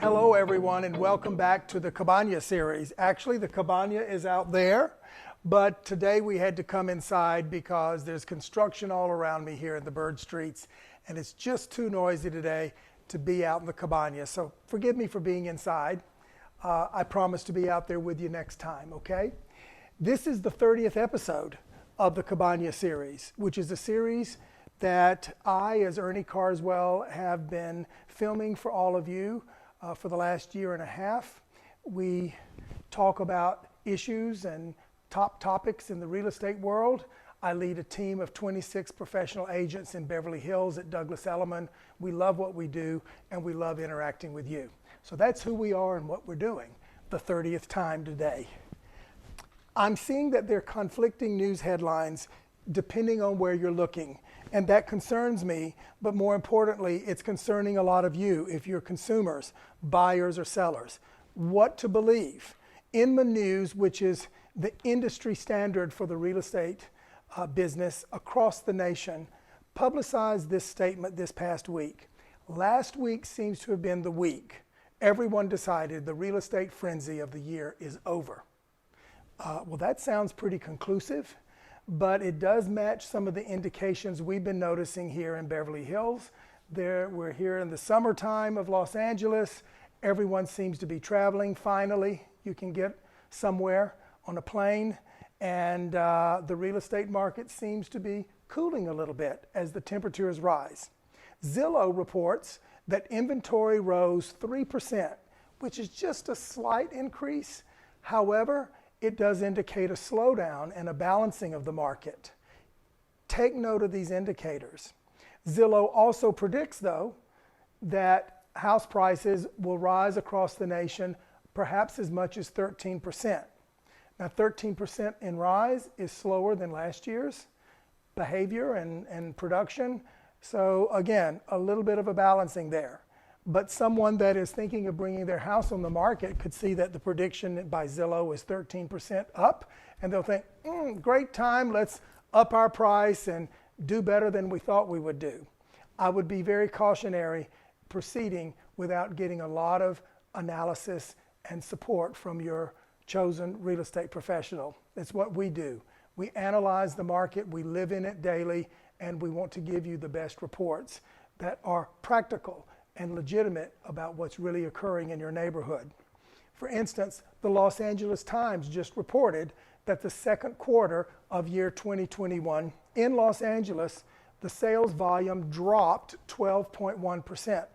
Hello everyone and welcome back to the Cabana series. Actually, the Cabana is out there, but today we had to come inside because there's construction all around me here in the Bird Streets and it's just too noisy today to be out in the Cabana. So forgive me for being inside. I promise to be out there with you next time, okay? This is the 30th episode of the Cabana series, which is a series that I, as Ernie Carswell, have been filming for all of you for the last year and a half. We talk about issues and top topics in the real estate world. I lead a team of 26 professional agents in Beverly Hills at Douglas Elliman. We love what we do and we love interacting with you. So that's who we are and what we're doing the 30th time today. I'm seeing that there are conflicting news headlines depending on where you're looking. And that concerns me, but more importantly, it's concerning a lot of you if you're consumers, buyers or sellers. What to believe. Inman News, which is the industry standard for the real estate business across the nation, publicized this statement this past week. Last week seems to have been the week everyone decided the real estate frenzy of the year is over. Well, that sounds pretty conclusive, but it does match some of the indications we've been noticing here in Beverly Hills. We're here in the summertime of Los Angeles. Everyone seems to be traveling. Finally, you can get somewhere on a plane, and the real estate market seems to be cooling a little bit as the temperatures rise. Zillow reports that inventory rose 3%, which is just a slight increase. However, it does indicate a slowdown and a balancing of the market. Take note of these indicators. Zillow also predicts, though, that house prices will rise across the nation perhaps as much as 13%. Now, 13% in rise is slower than last year's behavior and production. So again, a little bit of a balancing there. But someone that is thinking of bringing their house on the market could see that the prediction by Zillow is 13% up, and they'll think, great time, let's up our price and do better than we thought we would do. I would be very cautionary proceeding without getting a lot of analysis and support from your chosen real estate professional. It's what we do. We analyze the market, we live in it daily, and we want to give you the best reports that are practical and legitimate about what's really occurring in your neighborhood. For instance, the Los Angeles Times just reported that the second quarter of year 2021 in Los Angeles, the sales volume dropped 12.1%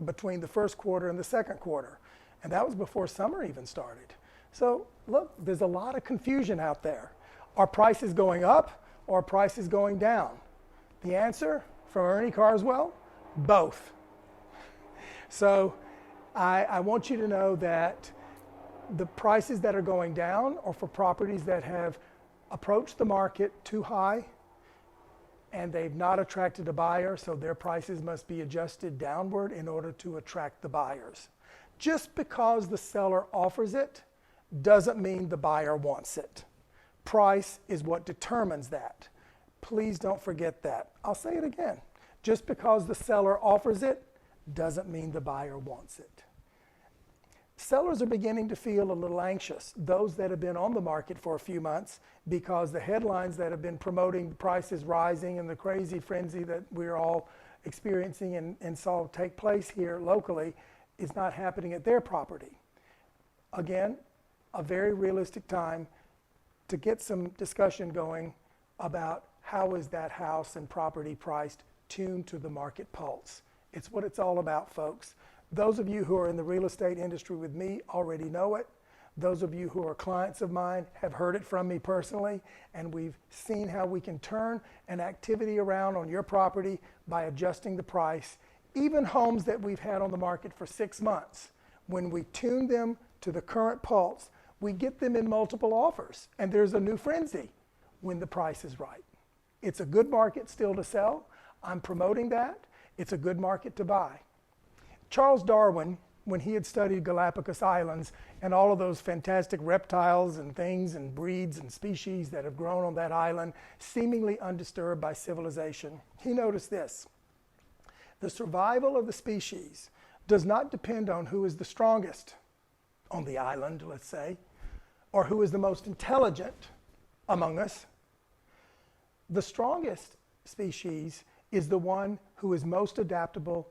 between the first quarter and the second quarter. And that was before summer even started. So look, there's a lot of confusion out there. Are prices going up or are prices going down? The answer from Ernie Carswell, both. So I want you to know that the prices that are going down are for properties that have approached the market too high and they've not attracted a buyer, so their prices must be adjusted downward in order to attract the buyers. Just because the seller offers it doesn't mean the buyer wants it. Price is what determines that. Please don't forget that. I'll say it again. Just because the seller offers it doesn't mean the buyer wants it. Sellers are beginning to feel a little anxious, those that have been on the market for a few months, because the headlines that have been promoting prices rising and the crazy frenzy that we're all experiencing and saw take place here locally is not happening at their property. Again, a very realistic time to get some discussion going about how is that house and property priced tuned to the market pulse. It's what it's all about, folks. Those of you who are in the real estate industry with me already know it. Those of you who are clients of mine have heard it from me personally, and we've seen how we can turn an activity around on your property by adjusting the price. Even homes that we've had on the market for 6 months, when we tune them to the current pulse, we get them in multiple offers, and there's a new frenzy when the price is right. It's a good market still to sell. I'm promoting that. It's a good market to buy. Charles Darwin, when he had studied Galapagos Islands and all of those fantastic reptiles and things and breeds and species that have grown on that island, seemingly undisturbed by civilization, he noticed this. The survival of the species does not depend on who is the strongest on the island, let's say, or who is the most intelligent among us. The strongest species is the one who is most adaptable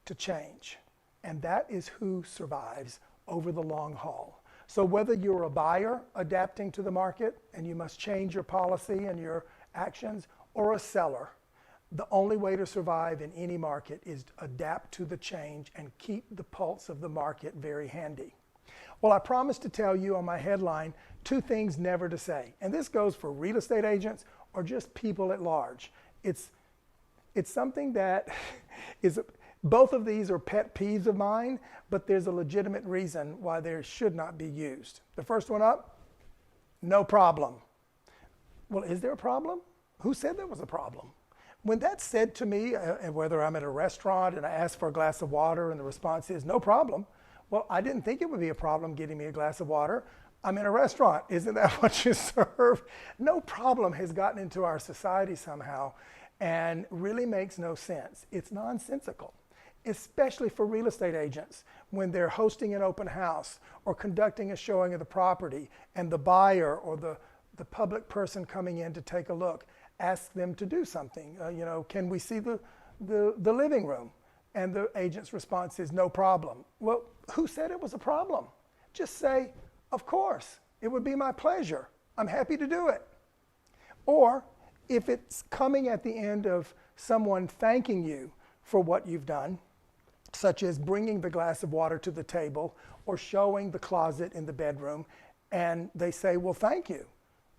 to change, and that is who survives over the long haul. So whether you're a buyer adapting to the market and you must change your policy and your actions, or a seller, the only way to survive in any market is to adapt to the change and keep the pulse of the market very handy. Well, I promised to tell you on my headline 2 things never to say. And this goes for real estate agents or just people at large. It's something that is, both of these are pet peeves of mine, but there's a legitimate reason why they should not be used. The first one up, no problem. Well, is there a problem? Who said there was a problem? When that's said to me, and whether I'm at a restaurant and I ask for a glass of water and the response is no problem, well, I didn't think it would be a problem getting me a glass of water. I'm in a restaurant. Isn't that what you serve? No problem has gotten into our society somehow and really makes no sense. It's nonsensical, especially for real estate agents when they're hosting an open house or conducting a showing of the property and the buyer or the public person coming in to take a look asks them to do something. Can we see the living room? And the agent's response is no problem. Well, who said it was a problem? Just say, of course, it would be my pleasure. I'm happy to do it. Or if it's coming at the end of someone thanking you for what you've done, such as bringing the glass of water to the table or showing the closet in the bedroom, and they say, well, thank you.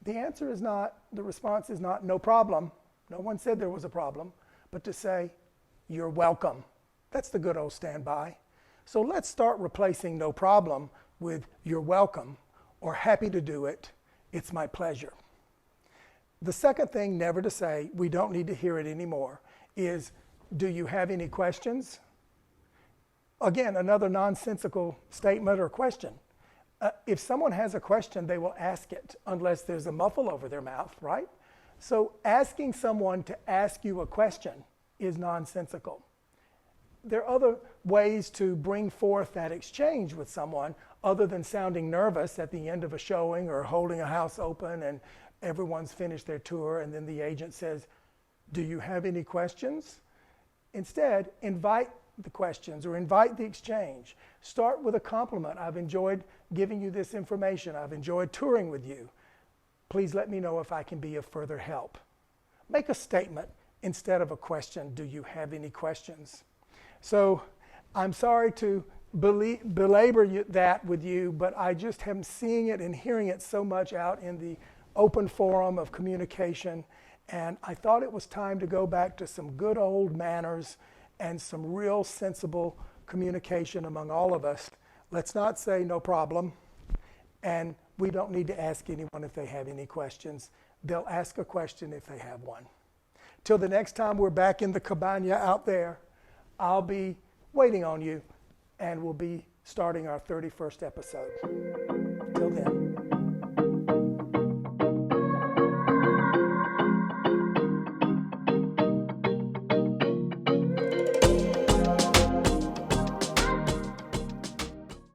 The response is not no problem. No one said there was a problem, but to say, you're welcome. That's the good old standby. So let's start replacing no problem with you're welcome or happy to do it. It's my pleasure. The second thing never to say, we don't need to hear it anymore, is do you have any questions? Again, another nonsensical statement or question. If someone has a question, they will ask it unless there's a muffle over their mouth, right? So asking someone to ask you a question is nonsensical. There are other ways to bring forth that exchange with someone other than sounding nervous at the end of a showing or holding a house open and everyone's finished their tour and then the agent says, do you have any questions? Instead, invite the questions or invite the exchange. Start with a compliment. I've enjoyed giving you this information. I've enjoyed touring with you. Please let me know if I can be of further help. Make a statement instead of a question. Do you have any questions? So I'm sorry to belabor that with you, but I just am seeing it and hearing it so much out in the open forum of communication. And I thought it was time to go back to some good old manners and some real sensible communication among all of us. Let's not say no problem, and we don't need to ask anyone if they have any questions. They'll ask a question if they have one. Till the next time we're back in the cabana out there, I'll be waiting on you, and we'll be starting our 31st episode. Till then.